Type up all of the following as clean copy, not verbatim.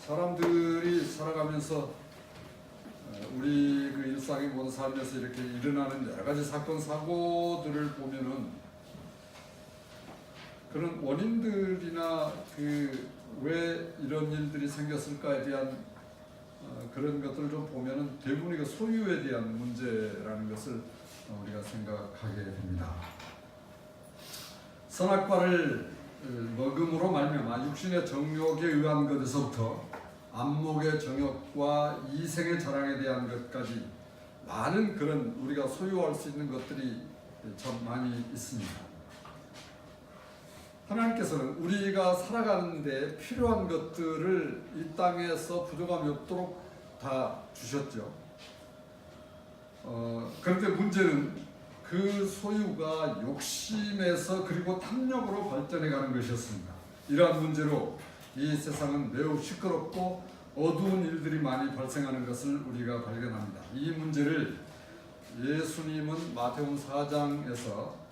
사람들이 살아가면서 우리 그 일상의 모든 삶에서 이렇게 일어나는 여러 가지 사건 사고들을 보면은 그런 원인들이나 그 왜 이런 일들이 생겼을까에 대한 그런 것들을 좀 보면은 대부분이 그 소유에 대한 문제라는 것을 우리가 생각하게 됩니다. 선악과를 먹음으로 말미암아 육신의 정욕에 의한 것에서부터 안목의 정욕과 이생의 자랑에 대한 것까지 많은 그런 우리가 소유할 수 있는 것들이 참 많이 있습니다. 하나님께서는 우리가 살아가는데 필요한 것들을 이 땅에서 부족함이 없도록 다 주셨죠. 그런데 문제는 그 소유가 욕심에서 그리고 탐욕으로 발전해 가는 것이었습니다. 이러한 문제로 이 세상은 매우 시끄럽고 어두운 일들이 많이 발생하는 것을 우리가 발견합니다. 이 문제를 예수님은 마태복음 4장에서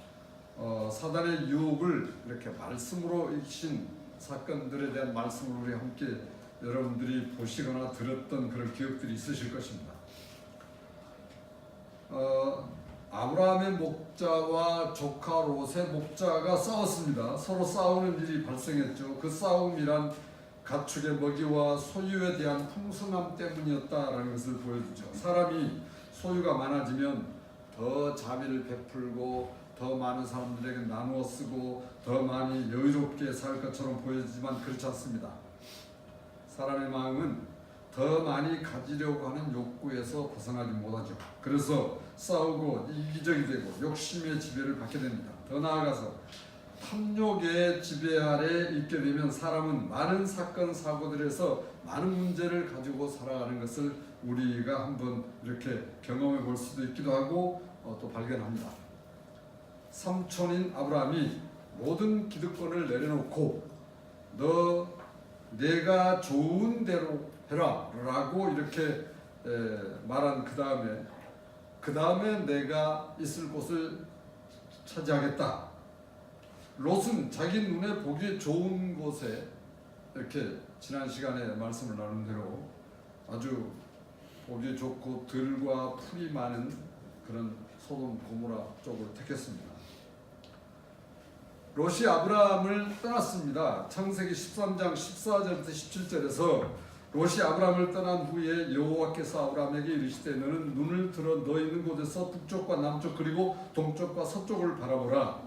사단의 유혹을 이렇게 말씀으로 익힌 사건들에 대한 말씀을 우리 함께 여러분들이 보시거나 들었던 그런 기억들이 있으실 것입니다. 아브라함의 목자와 조카 롯의 목자가 싸웠습니다. 서로 싸우는 일이 발생했죠. 그 싸움이란 가축의 먹이와 소유에 대한 풍성함 때문이었다라는 것을 보여주죠. 사람이 소유가 많아지면 더 자비를 베풀고 더 많은 사람들에게 나누어 쓰고 더 많이 여유롭게 살 것처럼 보여지지만 그렇지 않습니다. 사람의 마음은 더 많이 가지려고 하는 욕구에서 벗어나지 못하죠. 그래서 싸우고 이기적이 되고 욕심의 지배를 받게 됩니다. 더 나아가서 탐욕의 지배 아래 있게 되면 사람은 많은 사건 사고들에서 많은 문제를 가지고 살아가는 것을 우리가 한번 이렇게 경험해 볼 수도 있기도 하고 또 발견합니다. 삼촌인 아브라함이 모든 기득권을 내려놓고 내가 좋은 대로 해라 라고 이렇게 말한 그 다음에 내가 있을 곳을 차지하겠다. 롯은 자기 눈에 보기 좋은 곳에 이렇게 지난 시간에 말씀을 나눈 대로 아주 보기 좋고 들과 풀이 많은 그런 소돔 고모라 쪽을 택했습니다. 롯이 아브라함을 떠났습니다. 창세기 13장 14절부터 17절에서 롯이 아브라함을 떠난 후에 여호와께서 아브라함에게 이르시되 너는 눈을 들어 너 있는 곳에서 북쪽과 남쪽 그리고 동쪽과 서쪽을 바라보라.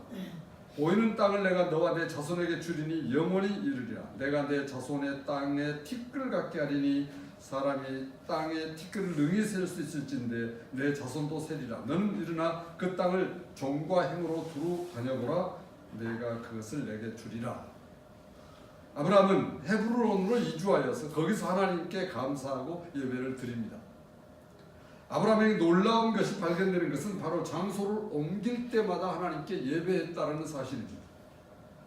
보이는 땅을 내가 너와 내 자손에게 주리니 영원히 이르리라. 내가 내 자손의 땅에 티끌 같게 하리니 사람이 땅에 티끌을 능히 셀 수 있을진데 내 자손도 세리라. 너는 일어나 그 땅을 종과 행으로 두루 다녀보라. 내가 그것을 내게 주리라. 아브라함은 헤브론으로 이주하여서 거기서 하나님께 감사하고 예배를 드립니다. 아브라함에게 놀라운 것이 발견되는 것은 바로 장소를 옮길 때마다 하나님께 예배했다는 사실이죠.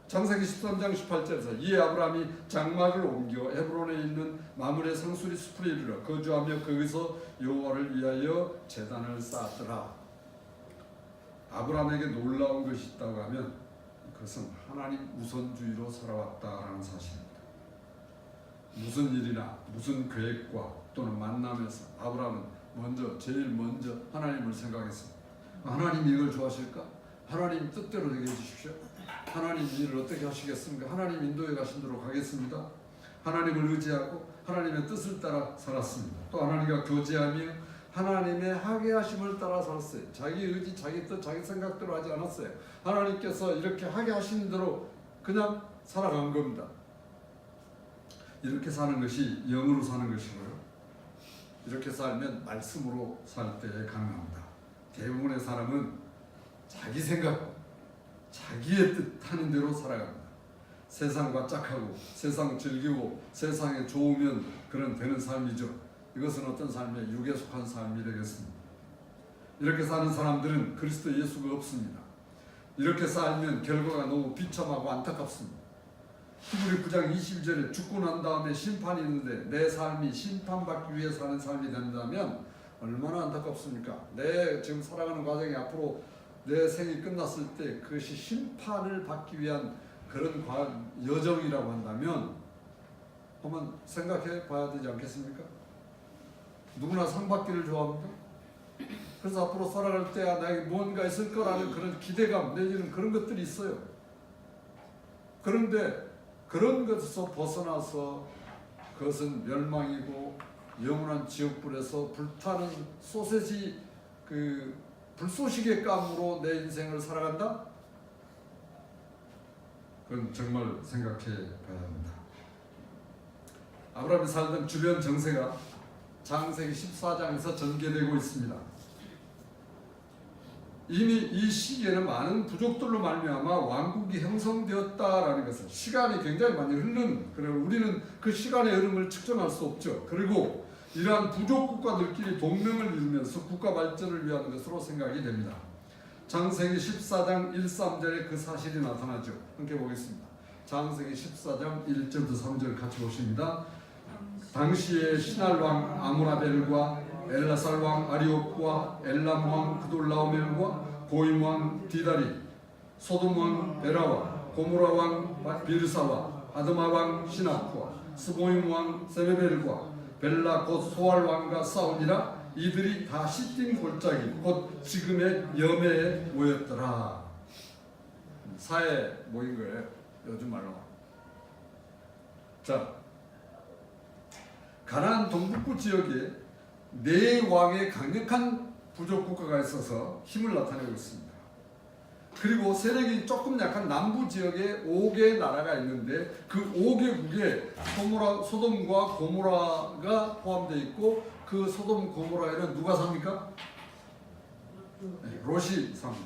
창세기 13장 18절에서 이에 아브라함이 장막을 옮겨 헤브론에 있는 마므레 상수리 숲에 이르러 거주하며 거기서 여호와를 위하여 제단을 쌓았더라. 아브라함에게 놀라운 것이 있다고 하면 그것은 하나님 우선주의로 살아왔다라는 사실입니다. 무슨 일이나 무슨 계획과 또는 만남에서 아브라함은 제일 먼저 하나님을 생각했습니다. 하나님이 이걸 좋아하실까? 하나님 뜻대로 되게 해주십시오. 하나님 일을 어떻게 하시겠습니까? 하나님 인도에 가신 대로 가겠습니다. 하나님을 의지하고 하나님의 뜻을 따라 살았습니다. 또 하나님과 교제하며 하나님의 하게 하심을 따라 살았어요. 자기 의지, 자기 뜻, 자기 생각대로 하지 않았어요. 하나님께서 이렇게 하게 하신 대로 그냥 살아간 겁니다. 이렇게 사는 것이 영으로 사는 것이고요. 이렇게 살면 말씀으로 살 때에 가능합니다. 대부분의 사람은 자기 생각, 자기의 뜻 하는 대로 살아갑니다. 세상과 짝하고 세상 즐기고 세상에 좋으면 그런 되는 삶이죠. 이것은 어떤 삶의 육에 속한 삶이 되겠습니다. 이렇게 사는 사람들은 그리스도 예수가 없습니다. 이렇게 살면 결과가 너무 비참하고 안타깝습니다. 히브리 9장 22절에 죽고 난 다음에 심판이 있는데 내 삶이 심판받기 위해 사는 삶이 된다면 얼마나 안타깝습니까? 내 지금 살아가는 과정이 앞으로 내 생이 끝났을 때 그것이 심판을 받기 위한 그런 여정이라고 한다면 한번 생각해 봐야 되지 않겠습니까? 누구나 상 받기를 좋아합니다. 그래서 앞으로 살아갈 때 나에게 뭔가 있을 거라는 그런 기대감 내지는 그런 것들이 있어요. 그런데 그런 것에서 벗어나서 그것은 멸망이고 영원한 지옥불에서 불타는 소세지 그 불쏘시개 감으로 내 인생을 살아간다? 그건 정말 생각해 봐야 합니다. 아브라함이 살던 주변 정세가 창세기 14장에서 전개되고 있습니다. 이미 이 시기에는 많은 부족들로 말미암아 왕국이 형성되었다라는 것은 시간이 굉장히 많이 흐른, 그리고 우리는 그 시간의 흐름을 측정할 수 없죠. 그리고 이러한 부족 국가들끼리 동맹을 이루면서 국가 발전을 위한 것으로 생각이 됩니다. 창세기 14장 1, 3절에 그 사실이 나타나죠. 함께 보겠습니다. 창세기 14장 1절부터 3절 같이 보십니다. 당시에 시날 왕 아므라벨과 엘라살 왕 아리옥과 엘람 왕 그돌라오멜과 고임 왕 디다리, 소돔 왕 베라와 고모라 왕 비르사와 아드마 왕 시나프와 스보임 왕 세베벨과 벨라 곧 소알 왕과 싸우니라. 이들이 다 시딤 골짜기 곧 지금의 여매에 모였더라. 사에 모인 거예요, 요즘 말로. 자, 가나안 동북부 지역에 네 왕의 강력한 부족 국가가 있어서 힘을 나타내고 있습니다. 그리고 세력이 조금 약한 남부 지역에 5개의 나라가 있는데 그 5개국에 소돔과 고모라가 포함되어 있고 그 소돔 고모라에는 누가 삽니까? 네, 롯이 삽니다.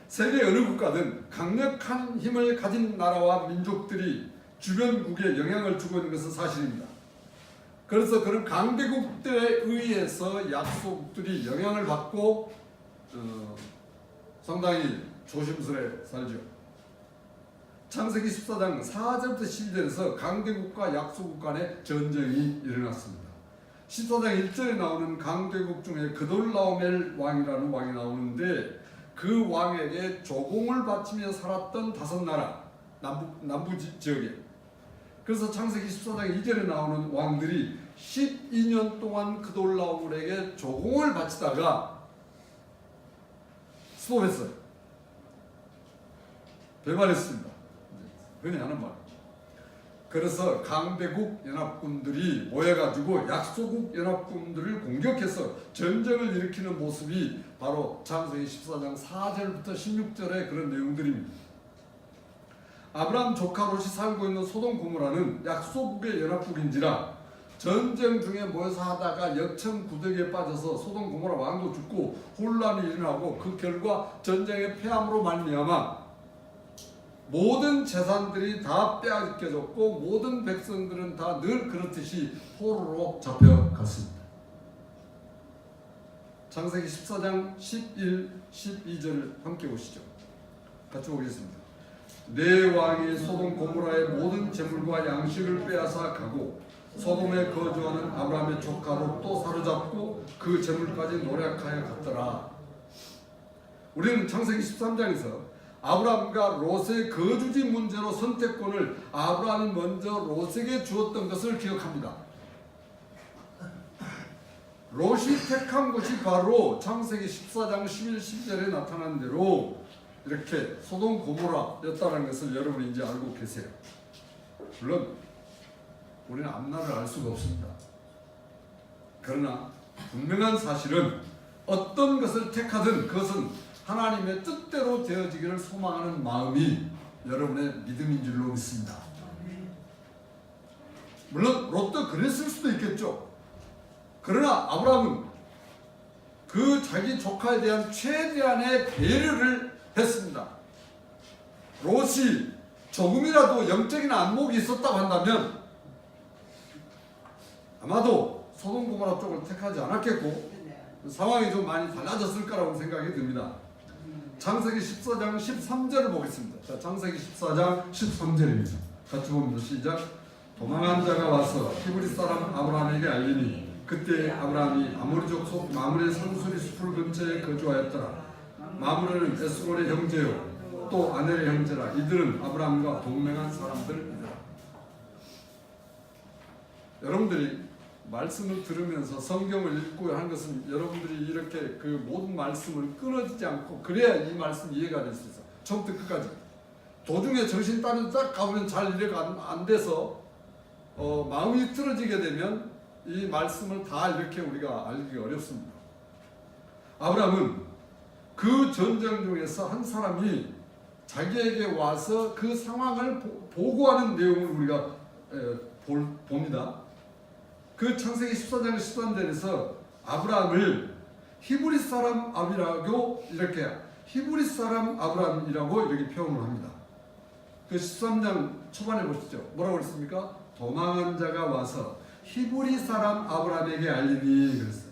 세계 어느 국가든 강력한 힘을 가진 나라와 민족들이 주변국에 영향을 주고 있는 것은 사실입니다. 그래서 그런 강대국들에 의해서 약소국들이 영향을 받고 상당히 조심스레 살죠. 창세기 14장 4절부터 12절에서 강대국과 약소국 간의 전쟁이 일어났습니다. 14장 1절에 나오는 강대국 중에 그돌라오멜 왕이라는 왕이 나오는데 그 왕에게 조공을 바치며 살았던 5나라 남부 지역에, 그래서 창세기 14장 2절에 나오는 왕들이 12년 동안 그돌라오멜에게 조공을 바치다가 스톱했어요. 배반했습니다. 흔히 하는 말. 그래서 강대국 연합군들이 모여가지고 약소국 연합군들을 공격해서 전쟁을 일으키는 모습이 바로 창세기 14장 4절부터 16절의 그런 내용들입니다. 아브라함 조카 롯이 살고 있는 소돔 고모라는 약소국의 연합국인지라 전쟁 중에 모여서 하다가 역청구더기에 빠져서 소돔 고모라 왕도 죽고 혼란이 일어나고 그 결과 전쟁의 패함으로 말미암아 모든 재산들이 다 빼앗겨졌고 모든 백성들은 다 늘 그렇듯이 포로로 잡혀갔습니다. 창세기 14장 11, 12절을 함께 보시죠. 같이 보겠습니다. 네 왕이 소돔 고모라의 모든 재물과 양식을 빼앗아 가고 소돔에 거주하는 아브라함의 조카 롯도 사로잡고 그 재물까지 노략하여 갔더라. 우리는 창세기 13장에서 아브라함과 롯의 거주지 문제로 선택권을 아브라함이 먼저 롯에게 주었던 것을 기억합니다. 롯이 택한 곳이 바로 창세기 14장 11, 12절에 나타난 대로 이렇게 소돔 고모라였다는 것을 여러분이 이제 알고 계세요. 물론 우리는 앞날을 알 수가 없습니다. 그러나 분명한 사실은 어떤 것을 택하든 그것은 하나님의 뜻대로 되어지기를 소망하는 마음이 여러분의 믿음인 줄로 믿습니다. 물론 롯도 그랬을 수도 있겠죠. 그러나 아브라함은 그 자기 조카에 대한 최대한의 배려를 했습니다. 롯이 조금이라도 영적인 안목이 있었다고 한다면 아마도 소돔 고모라 쪽을 택하지 않았겠고 상황이 좀 많이 달라졌을 거라고 생각이 듭니다. 창세기 14장 13절을 보겠습니다. 자, 창세기 14장 13절입니다. 같이 봅니다. 시작. 도망한 자가 와서 히브리 사람 아브라함에게 알리니 그때 아브라함이 아모리족 속 마므레 상수리 숲을 근처에 거주하였더라. 마므레는 에스골의 형제요 또 아넬의 형제라. 이들은 아브라함과 동맹한 사람들이더라. 여러분들이 말씀을 들으면서 성경을 읽고 하는 것은 여러분들이 이렇게 그 모든 말씀을 끊어지지 않고 그래야 이 말씀 이해가 될 수 있어. 처음부터 끝까지. 도중에 정신 따로 딱 가보면 잘 이해가 안 돼서 마음이 틀어지게 되면 이 말씀을 다 이렇게 우리가 알기 어렵습니다. 아브라함은 그 전쟁 중에서 한 사람이 자기에게 와서 그 상황을 보고하는 내용을 우리가 봅니다. 그 창세기 14장 13절에서 아브라함을 히브리 사람 아비라고 이렇게 히브리 사람 아브라함이라고 이렇게 표현을 합니다. 그 13장 초반에 보시죠. 뭐라고 그랬습니까? 도망한 자가 와서 히브리 사람 아브라함에게 알리니 그랬어요.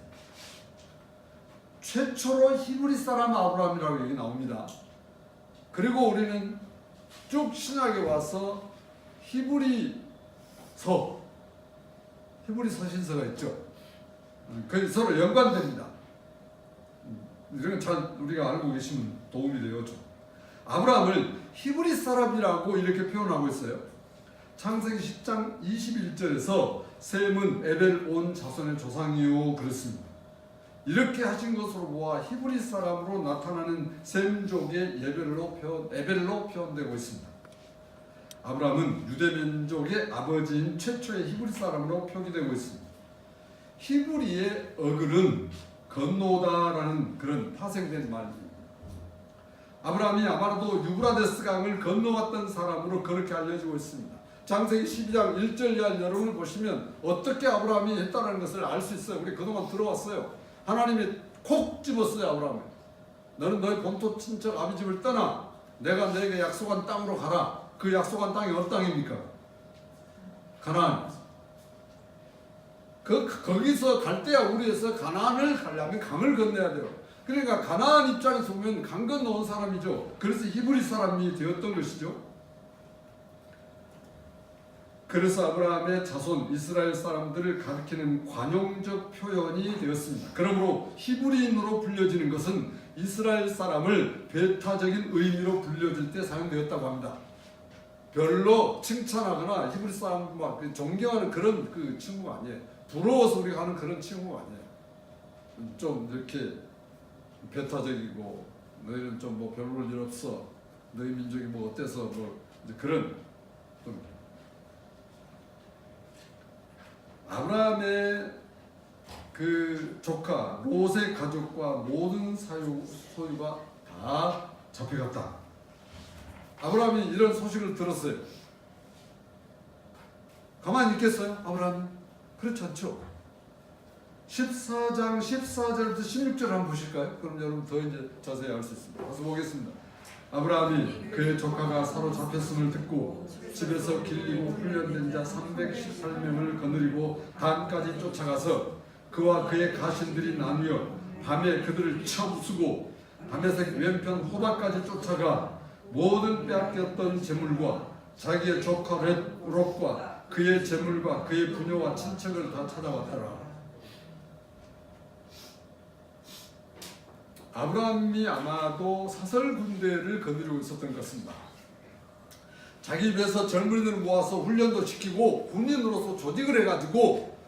최초로 히브리 사람 아브라함이라고 얘기 나옵니다. 그리고 우리는 쭉 신약에 와서 히브리 서신서가 있죠. 그 서로 연관됩니다. 이런 잘 우리가 알고 계시면 도움이 돼요. 아브라함을 히브리 사람이라고 이렇게 표현하고 있어요. 창세기 10장 21절에서 셈은 에벨 온 자손의 조상이요 그렇습니다. 이렇게 하신 것으로 보아 히브리 사람으로 나타나는 셈족의 에벨로 표현되고 있습니다. 아브라함은 유대민족의 아버지인 최초의 히브리 사람으로 표기되고 있습니다. 히브리의 어글은 건너다라는 그런 파생된 말입니다. 아브라함이 아마도 유브라데스 강을 건너왔던 사람으로 그렇게 알려지고 있습니다. 창세기 12장 1절 이하 여러분을 보시면 어떻게 아브라함이 했다는 것을 알 수 있어요. 우리 그동안 들어왔어요. 하나님이 콕 집었어요. 아브라함을. 너는 너의 본토 친척 아비 집을 떠나 내가 너에게 약속한 땅으로 가라. 그 약속한 땅이 어떤 땅입니까? 가나안입니다. 거기서 갈대아 우리에서 가나안을 가려면 강을 건너야 돼요. 그러니까 가나안 입장에서 보면 강 건너온 사람이죠. 그래서 히브리 사람이 되었던 것이죠. 그래서 아브라함의 자손 이스라엘 사람들을 가리키는 관용적 표현이 되었습니다. 그러므로 히브리인으로 불려지는 것은 이스라엘 사람을 배타적인 의미로 불려질 때 사용되었다고 합니다. 별로 칭찬하거나 히브리 사람 막 존경하는 그런 그 친구가 아니에요. 부러워서 우리가 하는 그런 친구가 아니에요. 좀 이렇게 배타적이고 너희는 좀 뭐 별 볼 일 없어. 너희 민족이 뭐 어때서 뭐 그런 좀 아브라함의 그 조카 롯의 가족과 모든 소유가 다 잡혀갔다. 아브라함이 이런 소식을 들었어요. 가만히 있겠어요? 아브라함이? 그렇지 않죠. 14장 14절부터 16절 한번 보실까요? 그럼 여러분 더 이제 자세히 알 수 있습니다. 가서 보겠습니다. 아브라함이 그의 조카가 사로잡혔음을 듣고 집에서 길리고 훈련된 자 318명을 거느리고 단까지 쫓아가서 그와 그의 가신들이 나뉘어 밤에 그들을 쳐부수고 다메섹 왼편 호박까지 쫓아가 모든 빼앗겼던 재물과 자기의 조카 롯과 그의 재물과 그의 부녀와 친척을 다 찾아왔더라. 아브라함이 아마도 사설 군대를 거느리고 있었던 것 같습니다. 자기 입에서 젊은이들을 모아서 훈련도 시키고 군인으로서 조직을 해가지고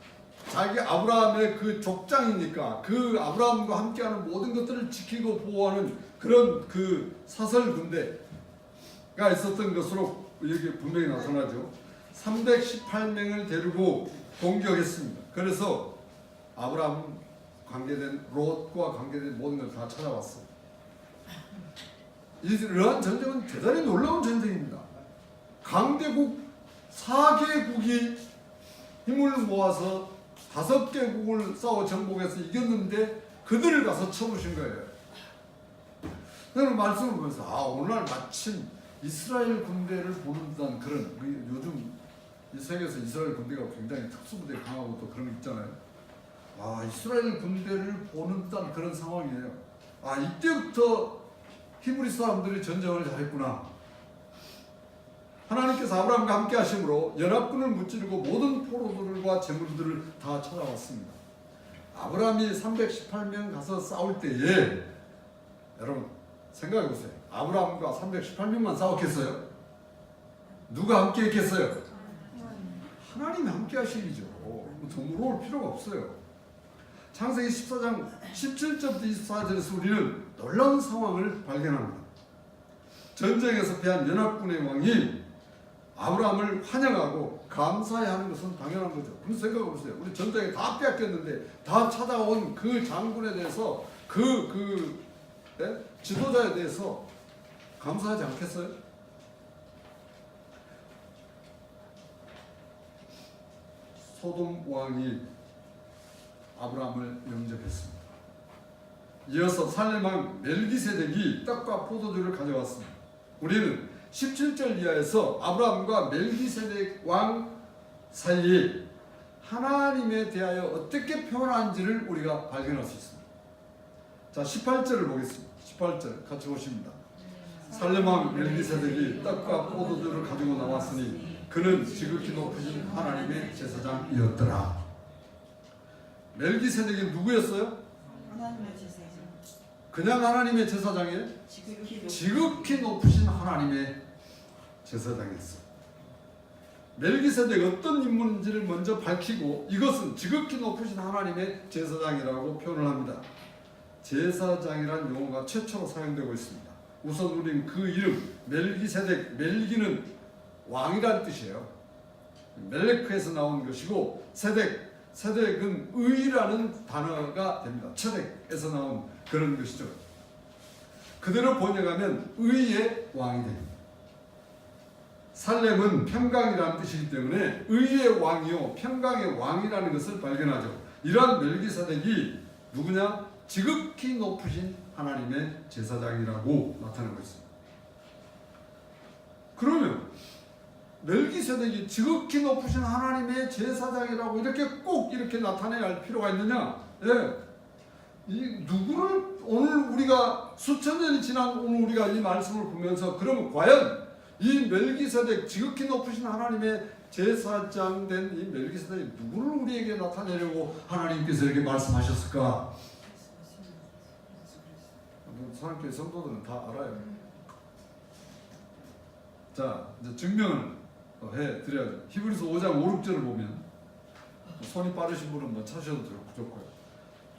자기 아브라함의 그 족장이니까 그 아브라함과 함께하는 모든 것들을 지키고 보호하는 그런 그 사설 군대가 있었던 것으로 여기 분명히 나타나죠. 318명을 데리고 공격했습니다. 그래서 아브라함 관계된 롯과 관계된 모든 걸 다 찾아왔어요. 이러한 전쟁은 대단히 놀라운 전쟁입니다. 강대국 4개국이 힘을 모아서 5개국을 싸워 정복해서 이겼는데 그들을 가서 쳐부신 거예요. 저는 말씀을 보면서 오늘 마침 이스라엘 군대를 보는 듯한 그런 요즘 이 세계에서 이스라엘 군대가 굉장히 특수부대 강하고 또 그런 게 있잖아요. 이스라엘 군대를 보는 듯한 그런 상황이에요. 이때부터 히브리 사람들이 전쟁을 잘했구나. 하나님께서 아브라함과 함께 하심으로 연합군을 무찌르고 모든 포로들과 재물들을 다 찾아왔습니다. 아브라함이 318명 가서 싸울 때에 여러분 생각해 보세요. 아브라함과 318명만 싸웠겠어요? 누가 함께 했겠어요? 하나님이 함께 하신 일이죠. 더 물어볼 필요가 없어요. 창세기 14장 17절부터 24절에서 우리는 놀라운 상황을 발견합니다. 전쟁에서 패한 연합군의 왕이 아브라함을 환영하고 감사해 하는 것은 당연한 거죠. 그런 생각해 보세요. 우리 전쟁에 다 빼앗겼는데 다 찾아온 그 장군에 대해서 지도자에 대해서 감사하지 않겠어요? 소돔 왕이 아브라함을 영접했습니다. 이어서 살렘 왕 멜기세덱이 떡과 포도주를 가져왔습니다. 우리는 17절 이하에서 아브라함과 멜기세덱 왕 사이에 하나님에 대하여 어떻게 표현한지를 우리가 발견할 수 있습니다. 자, 18절을 보겠습니다. 18절 같이 보십니다. 살렘 왕 멜기세덱이 떡과 포도주를 가지고 나왔으니 그는 지극히 높으신 하나님의 제사장이었더라. 멜기세덱이 누구였어요? 하나님의 제사장. 그냥 하나님의 제사장이에요? 지극히 높으신 하나님의 제사장이었어요. 멜기세덱 어떤 인물인지를 먼저 밝히고 이것은 지극히 높으신 하나님의 제사장이라고 표현을 합니다. 제사장이란 용어가 최초로 사용되고 있습니다. 우선 우리는 그 이름 멜기세덱, 멜기는 왕이란 뜻이에요. 멜레크에서 나온 것이고 세덱은 의라는 단어가 됩니다. 체덱에서 나온 그런 것이죠. 그대로 번역하면 의의 왕이 됩니다. 살렘은 평강이라는 뜻이기 때문에 의의 왕이요 평강의 왕이라는 것을 발견하죠. 이러한 멜기세덱이 누구냐? 지극히 높으신 하나님의 제사장이라고 나타내고 있습니다. 그러면 멜기세덱이 지극히 높으신 하나님의 제사장이라고 꼭 이렇게 나타내야 할 필요가 있느냐? 이 누구를 오늘 우리가 수천 년이 지난 오늘 우리가 이 말씀을 보면서 그러면 과연 이 멜기세덱 지극히 높으신 하나님의 제사장 된 이 멜기세덱이 누구를 우리에게 나타내려고 하나님께서 이렇게 말씀하셨을까? 사랑교회 성도들은 다 알아요. 자, 이제 증명을 해드려야죠. 히브리서 5장 5, 6절을 보면 손이 빠르신 분은 찾으셔도 좋고요.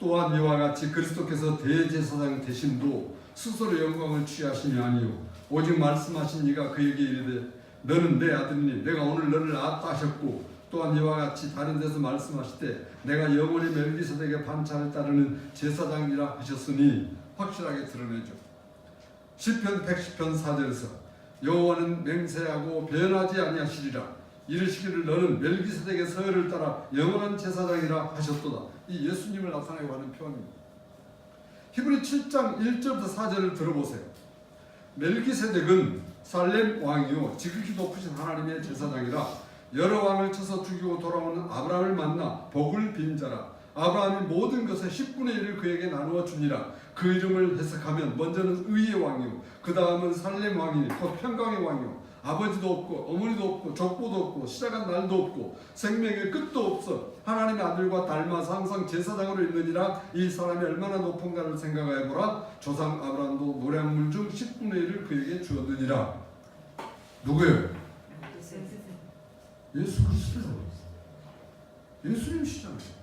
또한 이와 같이 그리스도께서 대제사장 되심도 스스로 영광을 취하심이 아니요 오직 말씀하신 이가 그에게 이르되 너는 내 아들이니 내가 오늘 너를 낳았다 하셨고 또한 이와 같이 다른 데서 말씀하실 때 내가 영원히 멜기세덱의 반차를 따르는 제사장이라 하셨으니 확실하게 드러내죠. 시편 110편 4절에서 여호와는 맹세하고 변하지 아니하시리라 이르시기를 너는 멜기세덱의 서열을 따라 영원한 제사장이라 하셨도다. 이 예수님을 나타내고 하는 표현입니다. 히브리 7장 1절부터 4절을 들어보세요. 멜기세덱은 살렘 왕이요 지극히 높으신 하나님의 제사장이라 여러 왕을 쳐서 죽이고 돌아오는 아브라함을 만나 복을 빈 자라. 아브라함이 모든 것의 10분의 1을 그에게 나누어 주니라. 그 이름을 해석하면 먼저는 의의 왕이요 그 다음은 살렘 왕이니 곧 평강의 왕이요 아버지도 없고 어머니도 없고 족보도 없고 시작한 날도 없고 생명의 끝도 없어 하나님의 아들과 닮아서 항상 제사장으로 있느니라. 이 사람이 얼마나 높은가를 생각해 보라. 조상 아브라함도 노량물 중 10분의 1을 그에게 주었느니라. 누구예요? 예수 그리스도. 예수님이시잖아요.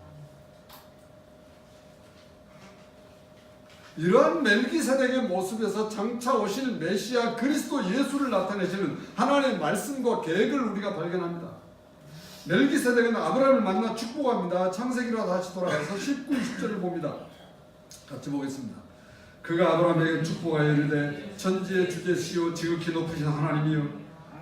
이러한 멜기세덱의 모습에서 장차 오실 메시아 그리스도 예수를 나타내시는 하나님의 말씀과 계획을 우리가 발견합니다. 멜기세덱은 아브라함을 만나 축복합니다. 창세기로 다시 돌아가서 19, 20절을 봅니다. 같이 보겠습니다. 그가 아브라함에게 축복하여 이르되 천지의 주제시오 지극히 높으신 하나님이여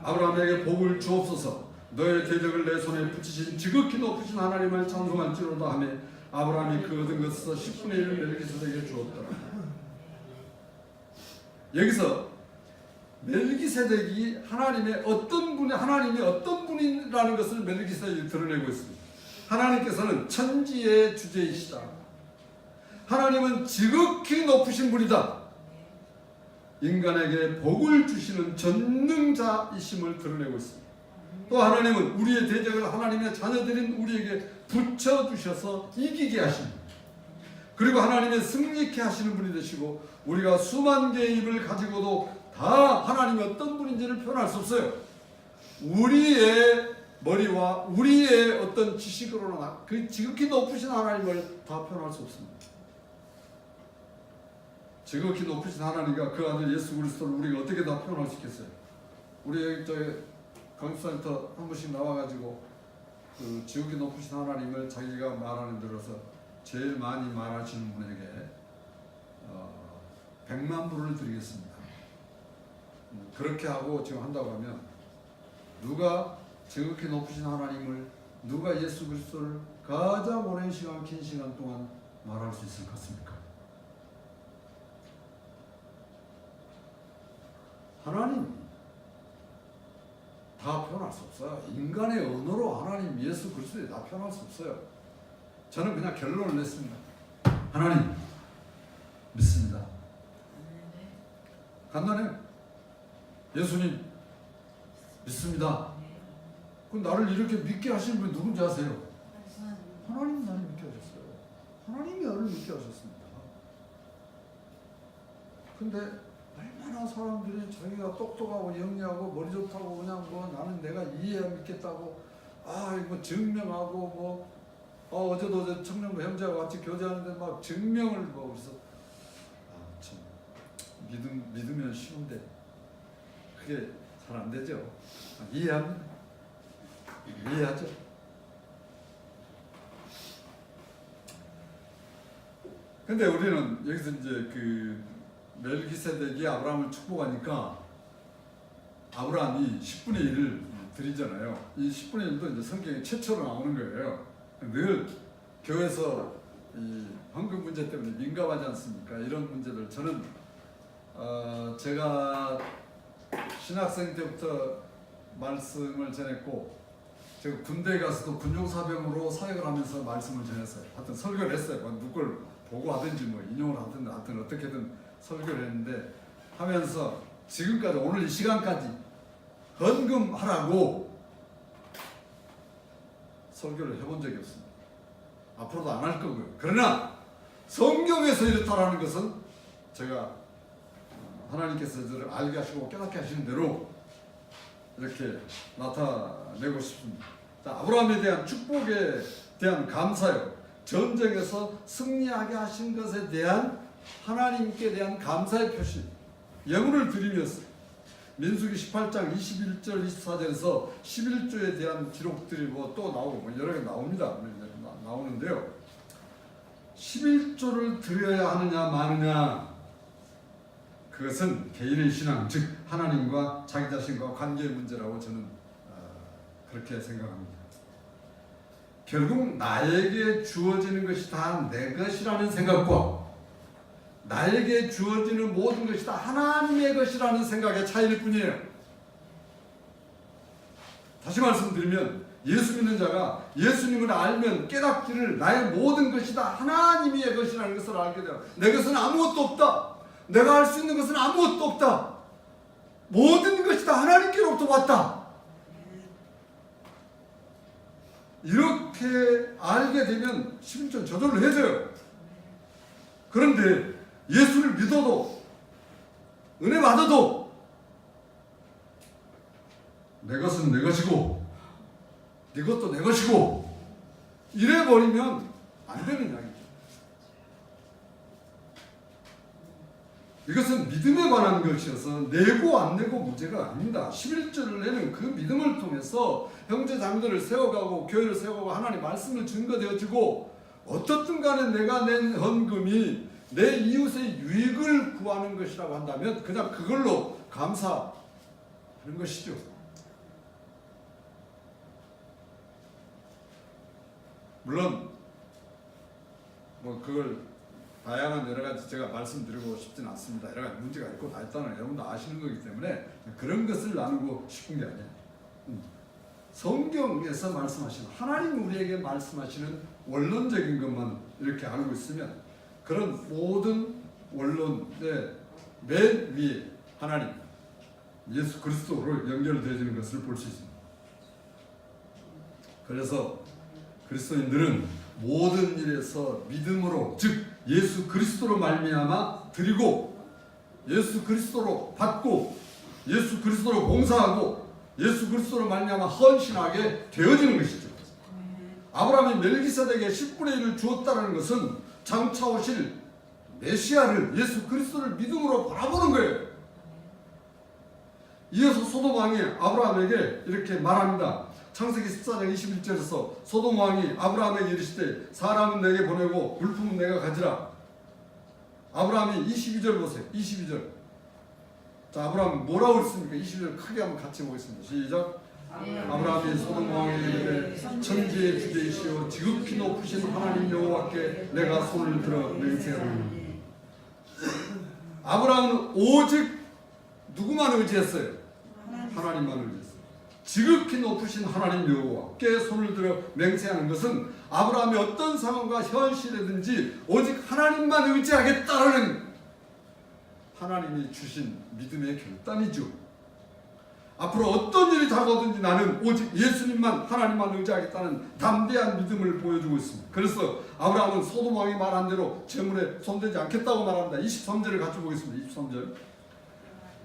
아브라함에게 복을 주옵소서. 너의 대적을 내 손에 붙이신 지극히 높으신 하나님을 찬송할지로다 하며 아브라함이 그 얻은 것에서 10분의 1을 멜기세덱에게 주었더라. 여기서 멜기세덱이 하나님이 어떤 분이라는 것을 멜기세덱이 드러내고 있습니다. 하나님께서는 천지의 주제이시다. 하나님은 지극히 높으신 분이다. 인간에게 복을 주시는 전능자이심을 드러내고 있습니다. 또 하나님은 우리의 대적을 하나님의 자녀들인 우리에게 붙여주셔서 이기게 하십니다. 그리고 하나님의 승리케 하시는 분이 되시고 우리가 수만 개의 입을 가지고도 다 하나님이 어떤 분인지를 표현할 수 없어요. 우리의 머리와 우리의 어떤 지식으로나 그 지극히 높으신 하나님을 다 표현할 수 없습니다. 지극히 높으신 하나님과 그 아들 예수 그리스도를 우리가 어떻게 다 표현할 수 있겠어요? 우리 저희 강수센터 한 번씩 나와가지고 그 지극히 높으신 하나님을 자기가 말하는 들어서 제일 많이 말하시는 분에게 100만 불을 드리겠습니다. 그렇게 하고 지금 한다고 하면 누가 지극히 높으신 하나님을, 누가 예수 그리스도를 가장 오랜 시간, 긴 시간 동안 말할 수 있을 것 같습니까? 하나님 다 표현할 수 없어요. 인간의 언어로 하나님, 예수 그리스도에 다 표현할 수 없어요. 저는 그냥 결론을 냈습니다. 하나님 믿습니다. 간단해요. 예수님 믿습니다. 그 나를 이렇게 믿게 하신 분이 누군지 아세요? 하나님 나를 믿게 하셨어요. 하나님이 나를 믿게 하셨습니다. 근데 얼마나 사람들이 자기가 똑똑하고 영리하고 머리 좋다고 그냥 뭐 나는 내가 이해해 믿겠다고 이거 증명하고 어제도 저 청년부 형제와 같이 교제하는데 막 증명을 뭐 그래서 참 믿으면 쉬운데 그게 잘 안 되죠. 이해합니다. 이해하죠. 근데 우리는 여기서 이제 그 멜기세덱이 아브라함을 축복하니까 아브라함이 10분의 1을 드리잖아요. 이 10분의 1도 이제 성경에 최초로 나오는 거예요. 늘 교회에서 이 헌금 문제 때문에 민감하지 않습니까? 이런 문제들 저는 제가 신학생 때부터 말씀을 전했고 제가 군대에 가서도 군용사병으로 사역을 하면서 말씀을 전했어요. 하여튼 설교를 했어요. 누굴 보고 하든지 뭐 인용을 하든 어떻게든 설교를 했는데 하면서 지금까지 오늘 이 시간까지 헌금하라고 설교를 해본 적이 없습니다. 앞으로도 안 할 거고요. 그러나 성경에서 이렇다라는 것은 제가 하나님께서 저를 알게 하시고 깨닫게 하시는 대로 이렇게 나타내고 싶습니다. 자, 아브라함에 대한 축복에 대한 감사요. 전쟁에서 승리하게 하신 것에 대한 하나님께 대한 감사의 표시. 예물을 드리면서 민수기 18장 21절 24절에서 11조에 대한 기록들이 뭐 또 나오고 여러 개 나옵니다. 나오는데요. 11조를 드려야 하느냐 마느냐 그것은 개인의 신앙, 즉 하나님과 자기 자신과 관계의 문제라고 저는 그렇게 생각합니다. 결국 나에게 주어지는 것이 다 내 것이라는 생각과 나에게 주어지는 모든 것이 다 하나님의 것이라는 생각의 차이일 뿐이에요. 다시 말씀드리면 예수 믿는 자가 예수님을 알면 깨닫기를 나의 모든 것이 다 하나님의 것이라는 것을 알게 돼요. 내 것은 아무것도 없다. 내가 할 수 있는 것은 아무것도 없다. 모든 것이 다 하나님께로부터 왔다. 이렇게 알게 되면 11조 저절로 해줘요. 그런데 예수를 믿어도 은혜 받아도 내 것은 내 것이고 네 것도 내 것이고 이래버리면 안 되는 이야기죠. 이것은 믿음에 관한 것이어서 내고 안 내고 문제가 아닙니다. 11조를 내는 그 믿음을 통해서 형제 자매들을 세워가고 교회를 세워가고 하나님 말씀을 증거되어지고 어떻든 간에 내가 낸 헌금이 내 이웃의 유익을 구하는 것이라고 한다면 그냥 그걸로 감사하는 것이죠. 물론 뭐 그걸 다양한 여러 가지 제가 말씀드리고 싶진 않습니다. 여러 가지 문제가 있고 다 있다는 여러분도 아시는 거기 때문에 그런 것을 나누고 싶은 게 아니에요. 성경에서 말씀하시는 하나님 우리에게 말씀하시는 원론적인 것만 이렇게 알고 있으면 그런 모든 원론의 맨 위에 하나님 예수 그리스도로 연결되어지는 것을 볼 수 있습니다. 그래서 그리스도인들은 모든 일에서 믿음으로 즉 예수 그리스도로 말미암아 드리고 예수 그리스도로 받고 예수 그리스도로 봉사하고 예수 그리스도로 말미암아 헌신하게 되어지는 것이죠. 아브라함이 멜기세덱에게 10분의 1을 주었다는 것은 장차 오실 메시아를 예수 그리스도를 믿음으로 바라보는 거예요. 이어서 소돔 왕이 아브라함에게 이렇게 말합니다. 창세기 14장 21절에서 소돔 왕이 아브라함에게 이르시되 사람은 내게 보내고 물품은 내가 가지라. 아브라함이 22절 보세요. 22절. 자, 아브라함 뭐라고 했습니까? 22절 크게 한번 같이 보겠습니다. 시작. 아브라함이 소돔 왕에게 이르되 천지의 주제이시오 지극히 높으신 하나님 여호와께 내가 손을 들어 맹세하노니. 아브라함은 오직 누구만 의지했어요? 하나님만 의지했어요. 지극히 높으신 하나님 여호와께 손을 들어 맹세하는 것은 아브라함이 어떤 상황과 현실이든지 오직 하나님만 의지하겠다라는 하나님이 주신 믿음의 결단이죠. 앞으로 어떤 일이 다가오든지 나는 오직 예수님만 하나님만 의지하겠다는 담대한 믿음을 보여주고 있습니다. 그래서 아브라함은 소돔 왕이 말한 대로 재물에 손대지 않겠다고 말합니다. 23절을 같이 보겠습니다. 23절.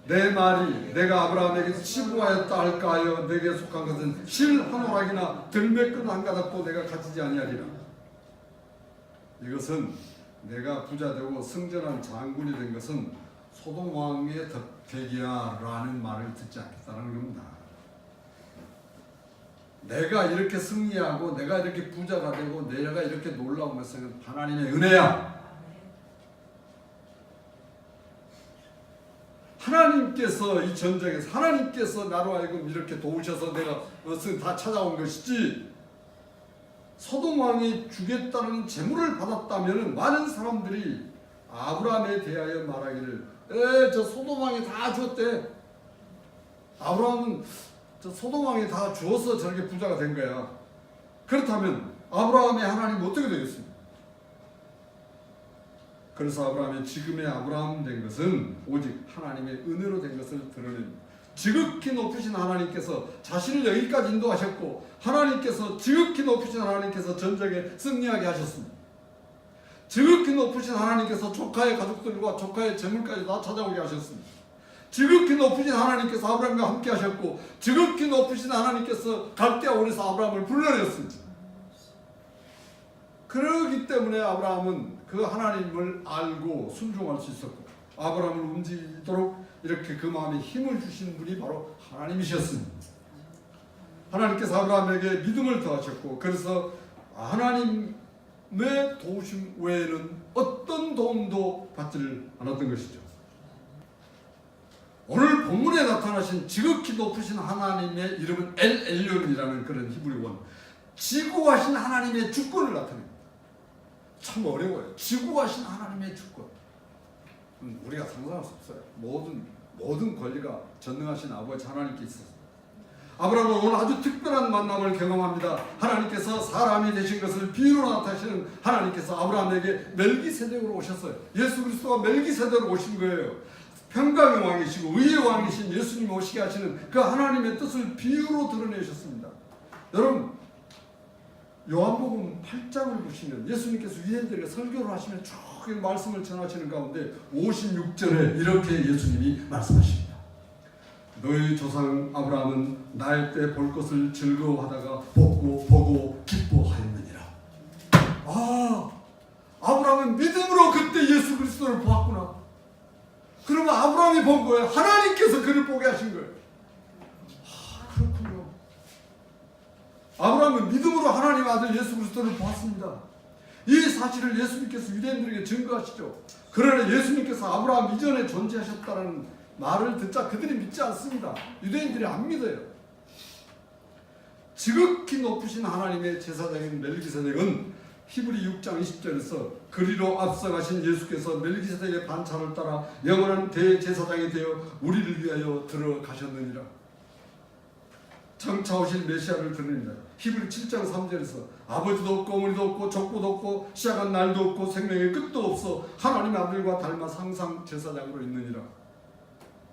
내 말이 내가 아브라함에게 치부하였다 할까 하여 내게 속한 것은 실 한 오락이나 들매끈 한 가닥도 내가 가지지 아니하리라. 이것은 내가 부자되고 승전한 장군이 된 것은 소돔 왕의 덕택이야 라는 말을 듣지 않겠다는 겁니다. 내가 이렇게 승리하고 내가 이렇게 부자가 되고 내가 이렇게 놀라운 것은 하나님의 은혜야. 하나님께서 이 전쟁에서 하나님께서 나로 하여금 이렇게 도우셔서 내가 그것은 다 찾아온 것이지, 소돔 왕이 주겠다는 재물을 받았다면 많은 사람들이 아브라함에 대하여 말하기를 저 소돔 왕이 다 줬대. 아브라함은 저 소돔 왕이 다 주어서 저렇게 부자가 된 거야. 그렇다면 아브라함의 하나님 어떻게 되겠습니까? 그래서 아브라함이 지금의 아브라함 된 것은 오직 하나님의 은혜로 된 것을 드러냅니다. 지극히 높으신 하나님께서 자신을 여기까지 인도하셨고, 하나님께서 지극히 높으신 하나님께서 전쟁에 승리하게 하셨습니다. 지극히 높으신 하나님께서 조카의 가족들과 조카의 재물까지 다 찾아오게 하셨습니다. 지극히 높으신 하나님께서 아브라함과 함께 하셨고, 지극히 높으신 하나님께서 갈대아 원에서 아브라함을 불러냈습니다. 그러기 때문에 아브라함은 그 하나님을 알고 순종할 수 있었고, 아브라함을 움직이도록 이렇게 그 마음에 힘을 주신 분이 바로 하나님이셨습니다. 하나님께서 아브라함에게 믿음을 더하셨고, 그래서 하나님의 도우심 외에는 어떤 도움도 받지를 않았던 것이죠. 오늘 본문에 나타나신 지극히 높으신 하나님의 이름은 엘 엘론이라는 그런 히브리 원, 지구하신 하나님의 주권을 나타냅니다. 참 어려워요. 지구하신 하나님의 주권. 우리가 상상할 수 없어요. 모든 권리가 전능하신 아버지 하나님께 있었습니다. 아브라함은 오늘 아주 특별한 만남을 경험합니다. 하나님께서 사람이 되신 것을 비유로 나타내시는 하나님께서 아브라함에게 멜기세덱으로 오셨어요. 예수 그리스도가 멜기세덱으로 오신 거예요. 평강의 왕이시고 의의 왕이신 예수님이 오시게 하시는 그 하나님의 뜻을 비유로 드러내셨습니다. 여러분, 요한복음 8장을 보시면 예수님께서 유대인들에게 설교를 하시면 쭉 말씀을 전하시는 가운데 56절에 이렇게 예수님이 말씀하십니다. 너희 조상 아브라함은 날 때 볼 것을 즐거워하다가 보고 기뻐하였느니라. 아브라함은 믿음으로 그때 예수 그리스도를 보았구나. 그러면 아브라함이 본 거예요. 하나님께서 그를 보게 하신 거예요. 그렇군요. 아브라함은 믿음으로 하나님 아들 예수 그리스도를 보았습니다. 이 사실을 예수님께서 유대인들에게 증거하시죠. 그러나 예수님께서 아브라함 이전에 존재하셨다는 말을 듣자 그들이 믿지 않습니다. 유대인들이 안 믿어요. 지극히 높으신 하나님의 제사장인 멜기세덱은 히브리 6장 20절에서 그리로 앞서가신 예수께서 멜기세덱의 반차를 따라 영원한 대제사장이 되어 우리를 위하여 들어가셨느니라. 장차 오실 메시아를 드립니다. 히브리 7장 3절에서 아버지도 없고 어머니도 없고 족보도 없고 시작한 날도 없고 생명의 끝도 없어 하나님의 아들과 닮아 항상 제사장으로 있느니라.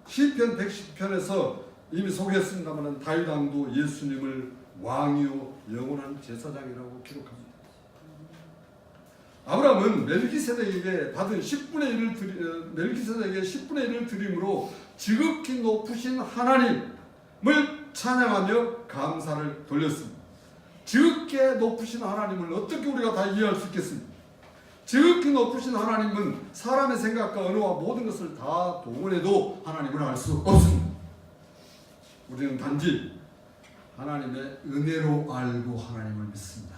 시편 110편에서 이미 소개했습니다만 다윗 왕도 예수님을 왕이요 영원한 제사장이라고 기록합니다. 아브라함은 멜기세덱에게 받은 10분의 1을 드림으로 지극히 높으신 하나님을 찬양하며 감사를 돌렸습니다. 지극게 높으신 하나님을 어떻게 우리가 다 이해할 수 있겠습니까? 지극히 높으신 하나님은 사람의 생각과 언어와 모든 것을 다 동원해도 하나님을 알 수 없습니다. 우리는 단지 하나님의 은혜로 알고 하나님을 믿습니다.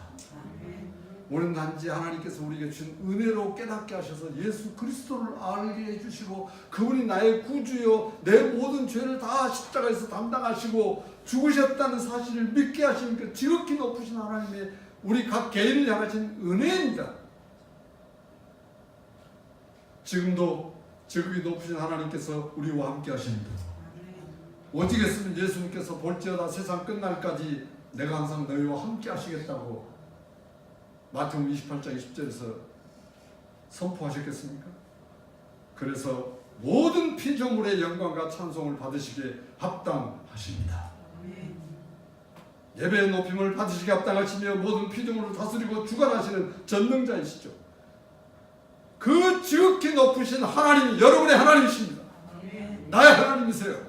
우리는 단지 하나님께서 우리에게 주신 은혜로 깨닫게 하셔서 예수 그리스도를 알게 해주시고 그분이 나의 구주요 내 모든 죄를 다 십자가에서 담당하시고 죽으셨다는 사실을 믿게 하시는 그 지극히 높으신 하나님의 우리 각 개인을 향하신 은혜입니다. 지금도 지극히 높으신 하나님께서 우리와 함께 하십니다. 오직했으면 예수님께서 볼지어다 세상 끝날까지 내가 항상 너희와 함께 하시겠다고 마태복음 28장 20절에서 선포하셨겠습니까? 그래서 모든 피조물의 영광과 찬송을 받으시기에 합당하십니다. 예배의 높임을 받으시기에 합당하시며 모든 피조물을 다스리고 주관하시는 전능자이시죠. 그 지극히 높으신 하나님이 여러분의 하나님이십니다. 나의 하나님이세요.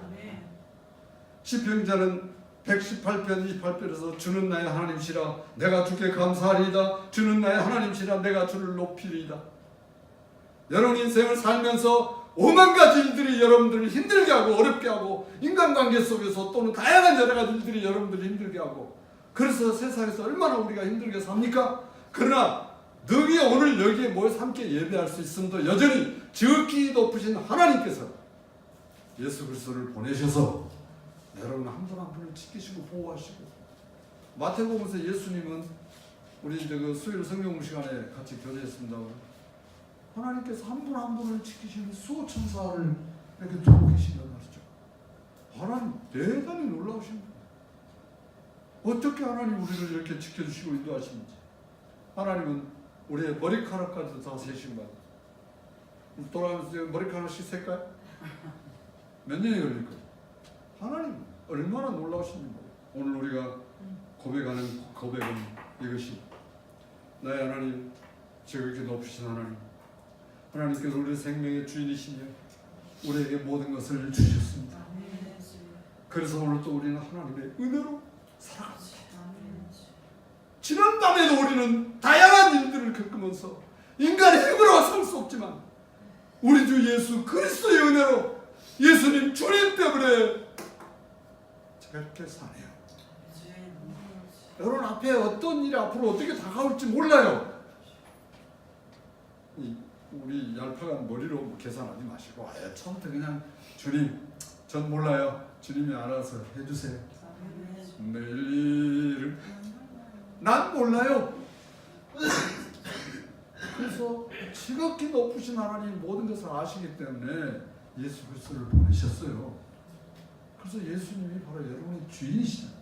시편자는 118편 28절에서 주는 나의 하나님이시라 내가 주께 감사하리이다. 주는 나의 하나님이시라 내가 주를 높이리이다. 여러분 인생을 살면서 오만 가지 일들이 여러분들을 힘들게 하고 어렵게 하고 인간관계 속에서 또는 다양한 여러 가지 일들이 여러분들을 힘들게 하고 그래서 세상에서 얼마나 우리가 힘들게 삽니까? 그러나 너희 오늘 여기에 모여서 함께 예배할 수 있음도 여전히 지극히 높으신 하나님께서 예수 그리스도를 보내셔서 여러분 한 분 한 분을 지키시고 보호하시고 마태복음에서 예수님은 우리 이제 그 수요일 성경 시간에 같이 교제했습니다. 하나님께서 한 분 한 분을 지키시는 수호천사를 이렇게 두고 계신단 말이죠. 하나님 대단히 놀라우신 분. 어떻게 하나님 우리를 이렇게 지켜주시고 인도하시는지. 하나님은 우리의 머리카락까지도 다 세신 거예요. 돌아가면서 머리카락씩 셀까요? 몇 년이 걸릴 거예요? 하나님 얼마나 놀라우신지 모르겠어요. 오늘 우리가 고백하는 고백은 이것이 나의 하나님 지극히 높으신 하나님 하나님께서 우리 생명의 주인이시며 우리에게 모든 것을 주셨습니다. 그래서 오늘 또 우리는 하나님의 은혜로 살아갑니다. 지난밤에도 우리는 다양한 일들을 겪으면서 인간의 힘으로 살 수 없지만 우리 주 예수 그리스도의 은혜로 예수님 주님 때문에 그렇게 사네요. 여러분 앞에 어떤 일이 앞으로 어떻게 다가올지 몰라요. 우리 얄팍한 머리로 계산하지 마시고 처음부터 그냥 주님 전 몰라요. 주님이 알아서 해주세요. 내일 일을 난 몰라요. 그래서 지극히 높으신 하나님 모든 것을 아시기 때문에 예수 그리스도를 보내셨어요. 그래서 예수님이 바로 여러분의 주인이시다.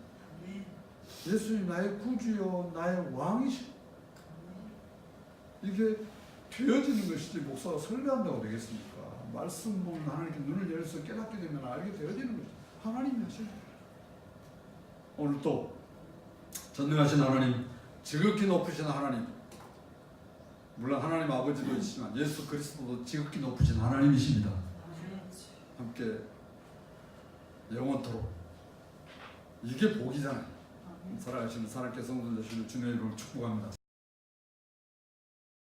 예수님 나의 구주요 나의 왕이시다. 이게 되어지는 것이지 목사가 설교한다고 되겠습니까? 말씀 보면 하나님께 눈을 열어서 깨닫게 되면 알게 되어지는 것이죠. 하나님이 하시는 거예요. 오늘 또 전능하신 하나님, 지극히 높으신 하나님, 물론 하나님 아버지도 있지만 예수 그리스도도 지극히 높으신 하나님이십니다. 함께 영원토록 이게 복이잖아요. 살아가시는 하나님께 성전 되시는 주님의 이름으로 축복합니다.